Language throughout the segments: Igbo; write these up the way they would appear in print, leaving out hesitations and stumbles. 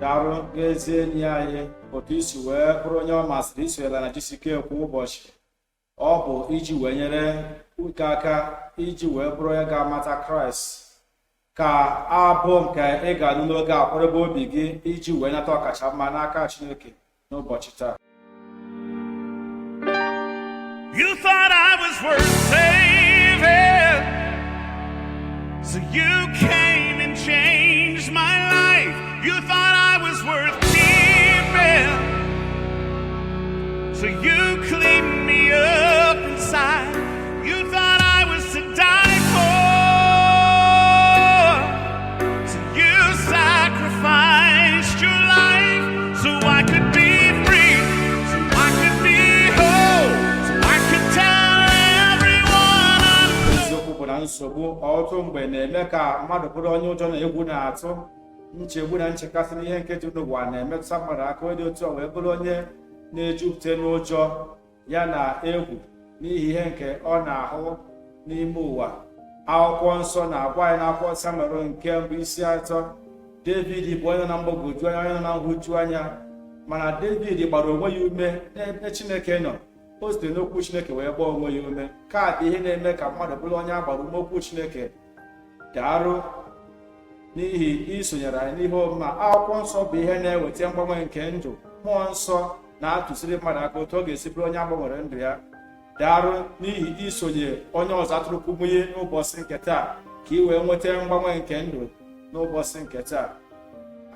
Darụ ga-ezi enyi anyị otu isi wee bụrụ onye ọ masịrị isonyela na GCK kwa ụbọchị. Ọ bụ iji wee nyere uke aka iji wee bụrụ onye ga-amata Kraịst, ka abụ nke ị ga-anụ n'oge akwadebe obi gị iji wee nata ọkacha mma n'aka Chineke n'ụbọchị taa. You thought I was worth saving, so you came and changed my life. You thought I was worth keeping, so you cleaned me up inside. You thought I was to die for, so you sacrificed your life so I could be free, so I could be whole, so I could tell everyone I know. Eziokwu bụ na nsogbu ọtụtụ mgbe na-eme ka mmadụ bụrụ onye ụjọ na egwu na-atụ. Nchegbu na nchekasị n'ihe nke dị n'ụwa na-emetụta mmadụ aka onye otu a wee bụrụ onye na-ejupụta n'ụjọ ya na egwu n'ihi ihe nke ọ na-ahụ n'ime ụwa. Akwụkwọ nsọ na-agwa anyị n'akwụkwọ Samuel nke mbụ isi 3, David bụ onye na mgbagwoju anya, onye na nhụju anya, mana David gbara onwe ya ume n'ebe Chineke nọ. O sitere n'okwu Chineke wee gbaa onwe ya ume. Ka bụ ihe na-eme ka mmadụ bụrụ onye a gbara ume okwu Chineke. Darụ n'ihi isonyere anyị n'ihe ọmụma. Akwụkwọ nsọ bụ ihe na-eweta mgbanwe nke ndụ. Mmụọ nsọ na-atụsiri mmadụ aka otu ọ ga-esi bụrụ onye agbanwere ndụ ya. Darụ n'ihi isonye onye ọzọ atụrụ Kumuyi n'ụbọchị nke taa, ka ị wee nweta mgbanwe nke ndụ n'ụbọchị nke taa.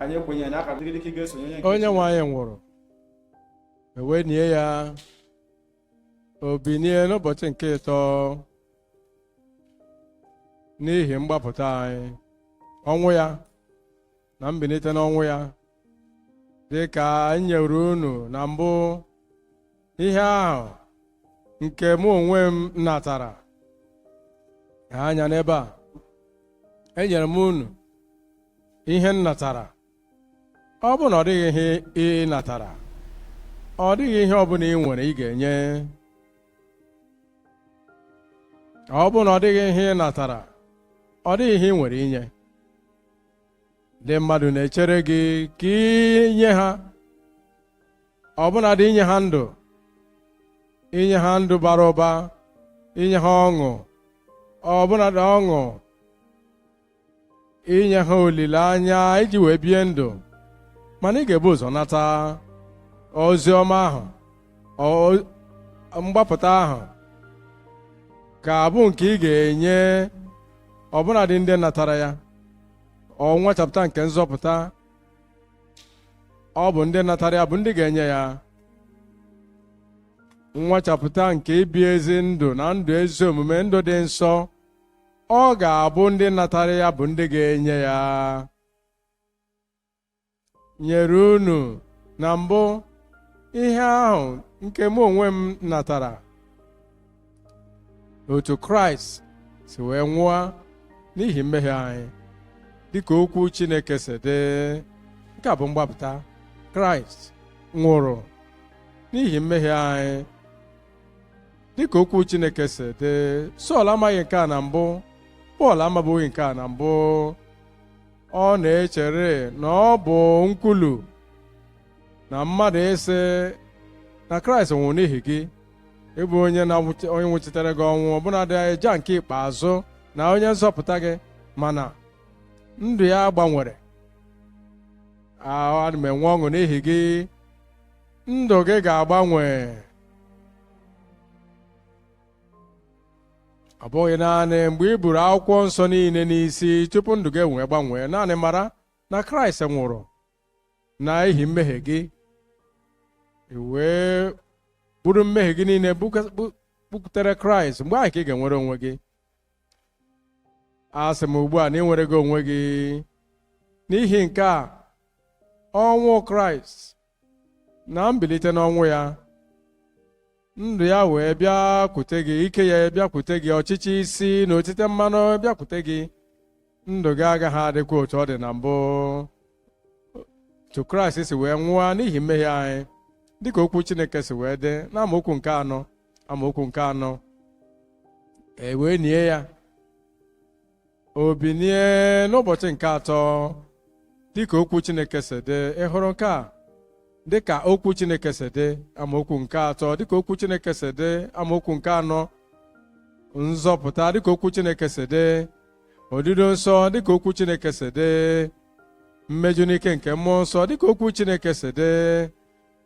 Anyị kwenyere na aka dịgịdị ka ị ga-esonye onye nwe anyị nwụrụ, ewee nie ya, o binie n'ụbọchị nke 3 n'ihi mgbapụta anyị. Ọnwụ ya na mbilite n'ọnwụ ya dị ka anyị nyere unu na mbụ, ihe ahụ nke mụ onwe m natara. Anya n'ebe a, enyere m unu ihe m natara. Ọ bụ na ọ dịghị ihe ị natara, ọ dịghị ihe ọbụla ị nwere ị ga-enye. Ọ bụ na ọ dịghị ihe ị natara, ọ dịghị ihe ị nwere inye. Ndị mmadụ na-echere gị ka inye ha, ọbụnadị inye ha ndụ, inye ha ndụ bara ụba, inye ha ọṅụ, ọbụnadị ọṅụ, inye ha olileanya iji wee bie ndụ. Mana ị ga-ebu ụzọ nata ozi ọma ahụ, mgbapụta ahụ ga-abụ nke ị ga-enye ọbụnadị ndị natara ya. Nwachapụta nke nzọpụta, ọ bụ ndị natara ya bụ ndị ga-enye ya. Nwachapụta nke ibi ezi ndụ na ndụ ezi omume, ndụ dị nsọ, ọ ga-abụ ndị natara ya bụ ndị ga-enye ya. Nyere unu na mbụ ihe ahụ nke mụ onwe m natara, otu Kraịst si wee nwụọ n'ihi mmehie anyị, dịka okwu Chineke si dị. Nke a bụ mgbapụta. Kraịst nwụrụ n'ihi mmehie anyị, dịka okwu Chineke si dị. Sọl amaghị nke a na mbụ, Pọl amabughị nke a na mbụ. Ọ na-echere na ọ bụ nkwulu na mmadụ ịsị na Kraịst nwụrụ n'ihi gị, ịbụ onye nwụchitere gị ọnwụ, ọbụnadị eja nke ikpeazụ na onye nzọpụta gị, mana ndụ ya gbanwere. Ana m enwe ọṅụ n'ihi gị. Ndụ gị ga-agbanwe. Ọ bụghị naanị mgbe ị buru akwụkwọ nsọ niile n'isi tupu ndụ gị wee gbanwee. Naanị mara na Kraịst nwụrụ n'ihi mmehie gị, wee buru mmehie gị niile butere Kraịst. Mgbe ahụ ka ị ga-enwere onwe gị. Asị m ugbu a na ị nwere gị onwe gị n'ihi nke a, ọnwụ Kraịst na mbilite n'ọnwụ ya, ndụ ya wee bịakwute gị, ike ya bịakwute gị, ọchịchị isi na otite mmanụ bịakwute gị. Ndụ gị agaghị adịkwa otu ọ dị na mbụ. Otu Kraịst si wee nwụọ n'ihi mmehie anyị, dịka okwu Chineke si wee dị n'amaokwu nke 4, e wee nie ya, o binie n'ụbọchị nke 3 dịka okwu Chineke si dị. Ị hụrụ nke a dịka okwu Chineke si dị, amaokwu nke 3, dịka okwu Chineke si dị, amaokwu nke 4, nzọpụta dịka okwu Chineke si dị, odido nsọ dịka okwu Chineke si dị, mmeju n'ike nke mmụọ nsọ dịka okwu Chineke si dị,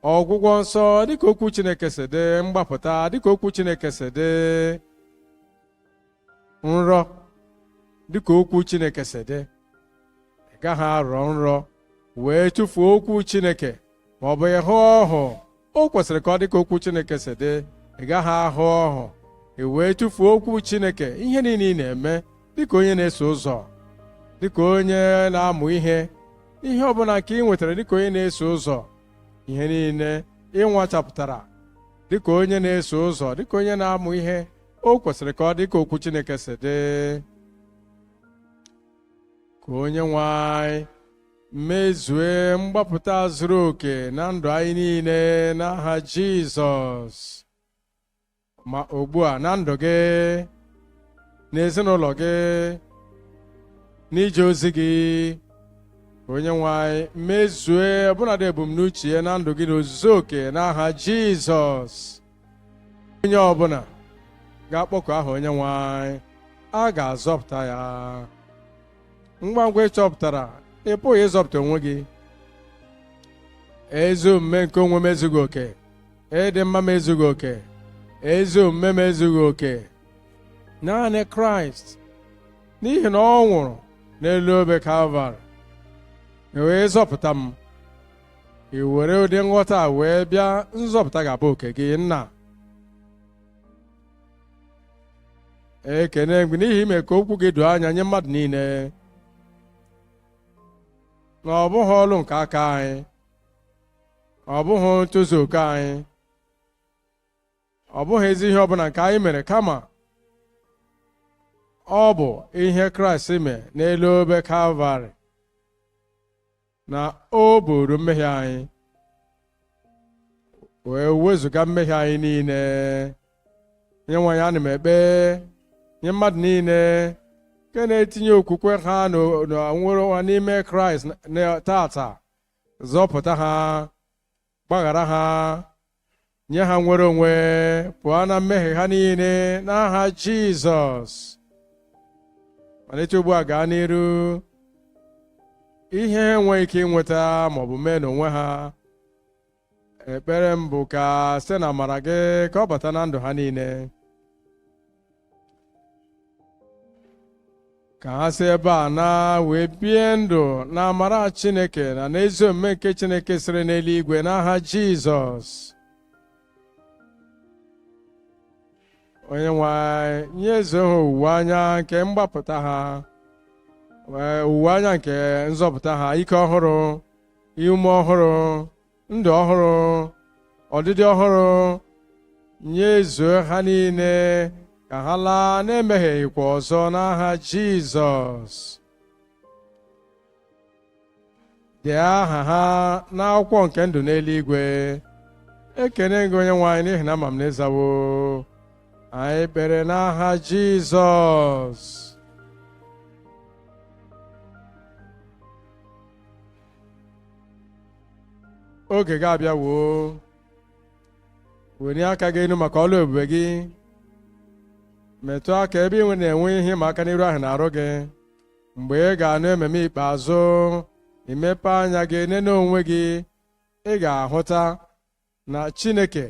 ọgwụgwọ nsọ dịka okwu Chineke si dị, mgbapụta dịka okwu Chineke si dị, nrọ dịka okwu Chineke si dị. Ị gaghị arọ nrọ wee tụfuo okwu Chineke, ma ọ bụ ịhụ ọhụ o kwesịrị ka ọ dịka okwu Chineke si dị. Ị gaghị ahụ ọhụ ị wee tụfuo okwu Chineke. Ihe niile ị na-eme dịka onye na-eso ụzọ, dịka onye na-amụ ihe ọbụla nke ị nwetara dịka onye na-eso ụzọ, ihe niile ị nwachapụtara dịka onye na-eso ụzọ, dịka onye na-amụ ihe, o kwesịrị ka ọ dịka okwu Chineke si dị. Ka onye nwe anyị mezue mgbapụta zuru oke na ndụ anyị niile n'aha Jizọs. Ma ugbu a na ndụ gị, n'ezinụlọ gị, n'ije ozi gị, onye nwe anyị mezue ọbụnadị ebumnuche ya na ndụ gị n'ozuzu oke n'aha Jizọs. Onye ọbụla ga-akpọku aha onye nwe anyị, a ga-azọpụta ya. Ngwa ngwa ị chọpụtara ị pụghị ịzọpụta onwe gị. Ezi omume nke onwe m ezughị oke, ịdị mma m ezughị oke, ezi omume m ezughị oke. Naanị Kraịst, n'ihi na ọ nwụrụ n'elu obe Kalvarị, wee zọpụta m. I were ụdị nghọta wee bịa, nzọpụta ga-abụ oke gị. Nna, ekene gị n'ihi ime ka okwu gị doo anya nye mmadụ niile, na ọ bụghị ọlụ nke aka anyị, ọ bụghị ntozu oke anyị, ọ bụghị ezi ihe ọbụla nke anyị mere, kama ọ bụ ihe Kraịst mee n'elu obe Kalvarị, na o buru mmehie anyị wee wezụga mmehie anyị niile. Nye nwa ya, ana m ekpe nye mmadụ niile nke na-etinye okwukwe ha na nwere ụwa n'ime Kraịst tata, zọpụta ha, gbaghara ha, nye ha nwere onwe pụọ na mmehie ha niile n'aha Jizọs. Malite ugbu a gaa n'iru, ihe enweghị ike ịnweta maọbụ mee n'onwe ha. Ekpere m bụ ka site na amara gị ka ọ bata na ndụ ha niile, ka ha si ebe a na wee bie ndụ na amara Chineke na n'ezi omume nke Chineke siri n'eluigwe n'aha Jizọs. Onye nwe anyị, nyezuo ha owuwe anya nke mgbapụta ha, owuwe anya nke nzọpụta ha, ike ọhụrụ, ume ọhụrụ, ndụ ọhụrụ, ọdịdị ọhụrụ. Nyezuo ha niile ka ha laa na-emehieghịkwa ọzọ n'aha Jizọs. Dee aha ha n'akwụkwọ nke ndụ n'eluigwe. Ekene gị onye nwe anyị n'ihi na ama m n'ezawo. Anyị kpere n'aha Jizọs. Oge ga-abịawo. Were aka gị elu maka ọlụ ebube gị. Metụ aka ebe ị na-enwe ihe ịma aka n'iru ahụ na-arụ gị. Mgbe ị ga-anụ ememe ikpeazụ, imepe anya gị nene onwe gị, ị ga-ahụta na Chineke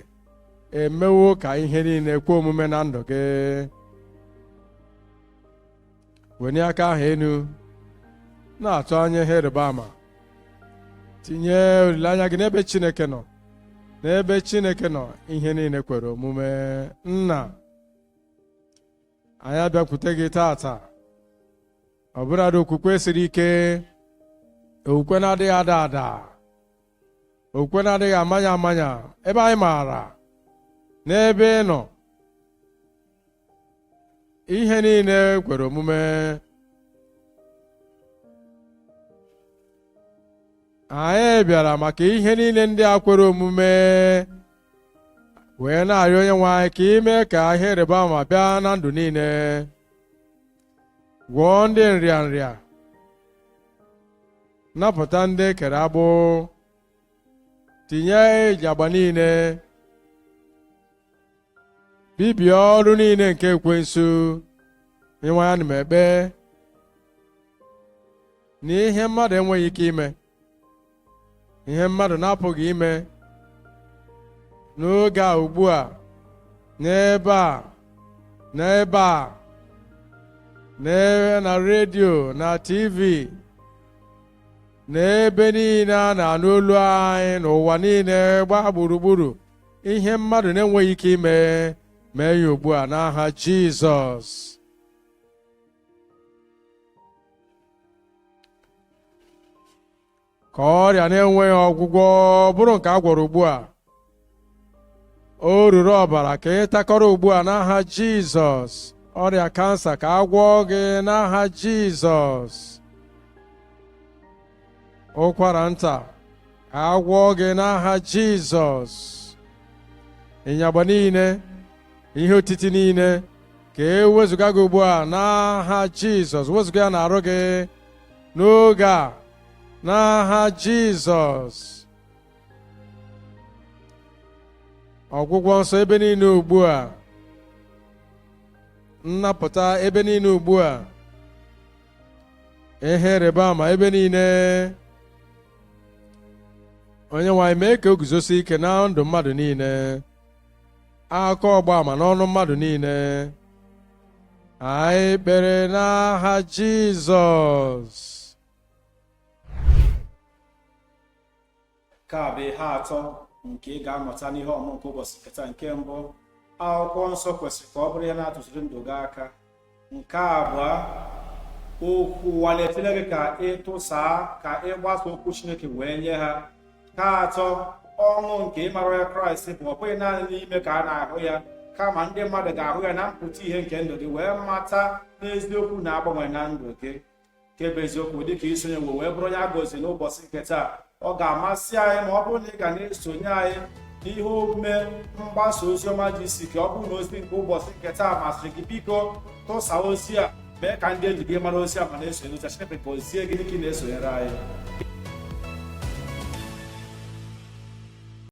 emewo ka ihe niile kwe omume na ndụ gị. Wenye aka ahụ elu, na-atụ anya ihe ịrịba ama. Tinye olileanya gị n'ebe Chineke nọ. N'ebe Chineke nọ, ihe niile kwere omume. Nna, anyị abịakwute gị tata, ọbụladị okwukwe siri ike, okwukwe na-adịghị ada ada, okwukwe na-adịghị amanya amanya, ebe anyị maara n'ebe ị nọ ihe niile kwere omume. Anyị bịara maka ihe niile ndị a kwere omume, wee na-arịọ onye nwe anyị ka ime ka ihe ịrịba ama bịa na ndụ niile. Gwọọ ndị nrịa nrịa, napụta ndị ekere agbụ, tinye eji agba niile, bibie ọrụ niile nke ekwensu. Onyenwe anyị, ana m ekpe na ihe mmadụ enweghị ike ime, ihe mmadụ na-apụghị ime n'oge a ugbu a, n'ebe a, n'ebe a, na redio na TV, n'ebe niile a na-anụ olu anyị n'ụwa niile gbaa gburugburu, ihe mmadụ na-enweghị ike ime, mee ya ugbu a n'aha Jizọs. Ka ọrịa na-enweghị ọgwụgwọ bụrụ nke a gwọrọ ugbu a. O ruru ọbara ka ị takọrọ ugbu a n'aha Jizọs. Ọrịa kansa ka a gwọọ gị n'aha Jizọs. Ụkwara nta ka a gwọọ gị n'aha Jizọs. Ịnyagba niile, ihe otiti niile ka e wezụga gị ugbu a n'aha Jizọs. Wezụga ya n'arụ gị n'oge a n'aha Jizọs. Ọgwụgwọ nsọ ebe niile ugbu a, nnapụta ebe niile ugbu a, ihe ịrịba ama ebe niile. Onyenwe anyị, mee ka o guzosi ike na ndụ mmadụ niile, aka ọgba ama n'ọnụ mmadụ niile. Anyị kpere n'aha Jizọs. Nke a bụ ihe atọ nke ị ga-amụta n'ihe ọmụmụ nke ụbọchị nketa. Nke mbụ, akwụkwọ nsọ kwesịrị ka ọ bụrụ ihe na-atụziri ndụ gị aka. Nke abụọ, okwu ụwa na-etinye gị ka ị tụsaa, ka ị gbasa okwu Chineke wee nye ha. Nke atọ, ọṅụ nke ịmara ya Kraịst bụ ọ bụghị naanị n'ime ka a na-ahụ ya, kama ndị mmadụ ga-ahụ ya na mpụta ihe nke ndụ gị, wee mata n'eziokwu na-agbanwe na ndụ gị. Nke bụ eziokwu, dịka isonye wee bụrụ onye a gọziri n'ụbọchị nke taa. Ọ ga-amasị anyị ma ọ bụrụ na ị ga na-esonye anyị n'ihe omume mgbasa ozi ọma GCK. Ọ bụrụ na ozi nke ụbọchị nke taa masịrị gị, biko tụsaa ozi a, mee ka ndị enyi gị mara ozi a ma na-esonye ozi a. Chineke gọzie gị dịka ị na-esonyere anyị.